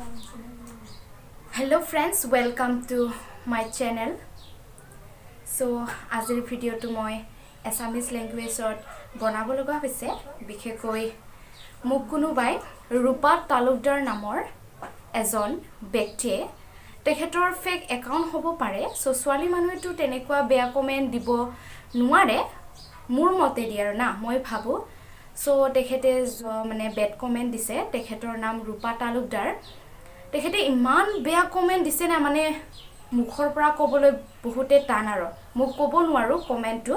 Hello friends, welcome to my channel. So আজিৰ ভিডিওটো মই এছামিজ ল্যাঙ্গুৱেজত বনাব লগা হৈছে বিশেষকৈ মোক কোনোবাই ৰূপা তালুকদাৰ নামৰ এজন ব্যক্তিয়ে তেখেতৰ ফেক একাউণ্ট হ'ব পাৰে সো ছোৱালী মানুহেটো তেনেকুৱা বেয়া কমেন্ট দিব নোৱাৰে মোৰ মতে দি আৰু না মই ভাবো সো তেখেতে মানে বেড কমেন্ট দিছে তেখেতৰ নাম ৰূপা তালুকদাৰ তেখেতে ইমান বেয়া কমেন্ট দিছে না মানে মুখৰ পৰা কবলৈ বহুতে টান আৰু মোক ক'ব নোৱাৰো কমেন্টটো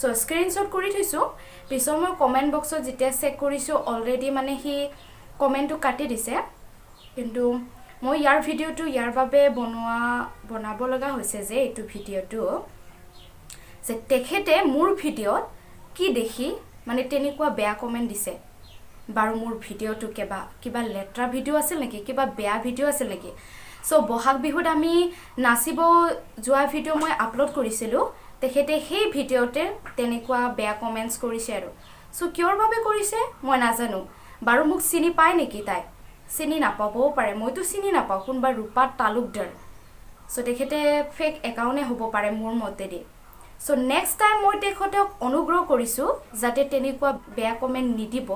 সো স্ক্ৰিনশ্বট কৰি থৈছো পিছত মই কমেন্ট বক্সত যেতিয়া চেক কৰিছো অলৰেডি মানে হি কমেন্টটো কাটি দিছে কিন্তু মই ইয়াৰ ভিডিওটো ইয়াৰ বাবে বনাব লগা হৈছে যে এইটো ভিডিওটো যে তেখেতে মোৰ ভিডিওত কি দেখি মানে তেনেকুৱা বেয়া কমেন্ট দিছে বাৰো মোৰ ভিডিওটো কিবা লেটৰা ভিডিও আছিল নেকি কিবা বেয়া ভিডিও আছিল নেকি সো বহাগ বিহুত আমি নাচিব যোৱা ভিডিও মই আপলোড কৰিছিলো তেখেতে সেই ভিডিওতে তেনেকুৱা বেয়া কমেন্টস কৰিছে আৰু সো কিয়ৰ বাবে কৰিছে মই নাজানো বাৰো মোক চিনি পায় নেকি তাই চিনি নাপাবও পাৰে মইতো চিনি নাপাও কোনবা ৰূপা তালুকদাৰ সো তেখেতে ফেক একাউণ্টে হ'ব পাৰে মোৰ মতে দি সো নেক্সট টাইম মই তেখেতক অনুগ্ৰহ কৰিছো যাতে তেনেকুৱা বেয়া কমেন্ট নিদিব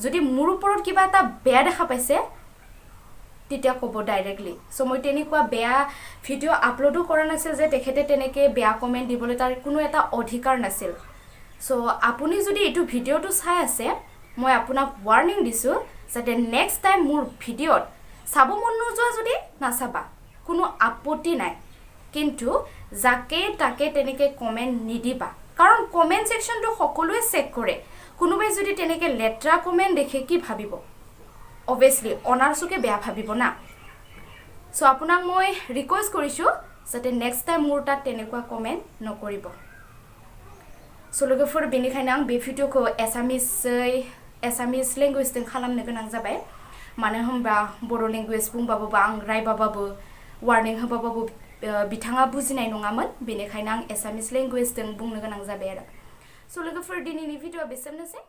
যদি মোৰ ওপৰত কিবা এটা বেয়া দেখা পাইছে তেতিয়া ক'ব ডাইৰেক্টলি সো মই তেনেকুৱা বেয়া ভিডিও আপলোডো কৰা নাছিল যে তেখেতে তেনেকে বেয়া কমেন্ট দিবলৈ তাৰ কোনো এটা অধিকাৰ নাছিল সো আপুনি যদি এইটো ভিডিওটো চাই আছে মই আপোনাক ওয়াৰ্নিং দিছো যাতে নেক্সট টাইম মোৰ ভিডিওত চাব মন নোযোৱা যদি নাচাবা কোনো আপত্তি নাই কিন্তু যাকে তাকে তেনেকে কমেন্ট নিদিবা কাৰণ কমেন্ট সেকশনটো সকলোৱে চেক কৰে কোনোবাই যদি তেনেকে লেটৰা কমেন্ট দেখে কি ভাবিব obviously অনাৰসুকে বেয়া ভাবিব না সো আপোনাক মই ৰিকুৱেষ্ট কৰিছো যাতে নেক্সট টাইম মোৰ তাত তেনেকুৱা কমেন্ট নকৰিব সো লগেফोर बेनिखायनो आं बे भिडियोखौ एसामिस लेंगुवेजजों खालामनो गोनां जाबाय मानो होनबा बर' लेंगुवेज बुंबाबो आं रायबाबाबो वार्निं होबाबाबो बिथाङा बुजिनाय नङामोन बेनिखायनो आं एसामिस लेंगुवेजजों बुंनो गोनां जाबाय आरो सो लोगोफोर दिनैनि भिडियोआ बेसेनोसै